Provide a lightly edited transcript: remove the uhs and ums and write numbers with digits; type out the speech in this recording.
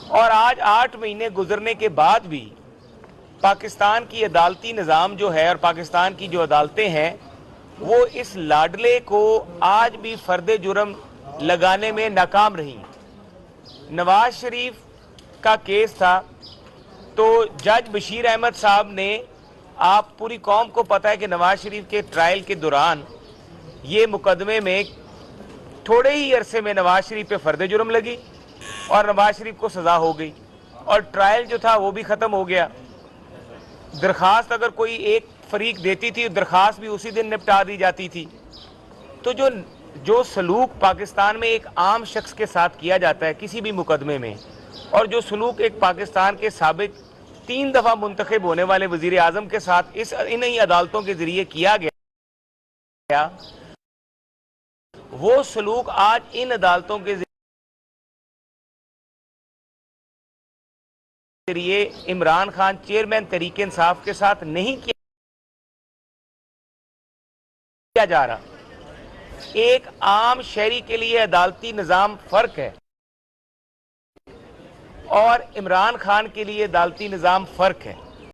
और आज 8 महीने गुजरने के बाद भी पाकिस्तान की अदालती निज़ाम जो है और पाकिस्तान की जो अदालतें हैं वो इस लाडले को आज भी फर्द जुर्म लगाने में नाकाम रही। नवाज शरीफ का केस था तो जज बशीर अहमद साहब ने, आप पूरी कौम को पता है कि नवाज शरीफ के ट्रायल के दौरान ये मुकदमे में थोड़े ही अरसे में नवाज शरीफ पे फर्द जुर्म लगी और नवाज शरीफ को सजा हो गई और ट्रायल जो था वो भी खत्म हो गया। दरखास्त अगर कोई एक फरीक देती थी, दरखास्त भी उसी दिन निपटा दी जाती थी। तो जो सलूक पाकिस्तान में एक आम शख्स के साथ किया जाता है किसी भी मुकदमे में, और जो सलूक एक पाकिस्तान के साबिक 3 दफा मुंतखब होने वाले वजीर आजम के साथ इन्हीं अदालतों के जरिए किया गया, वो सलूक आज इन अदालतों के जरिए इमरान खान चेयरमैन तहरीक इंसाफ के साथ नहीं किया जा रहा। एक आम शहरी के लिए अदालती निजाम फर्क है और इमरान खान के लिए अदालती निजाम फर्क है।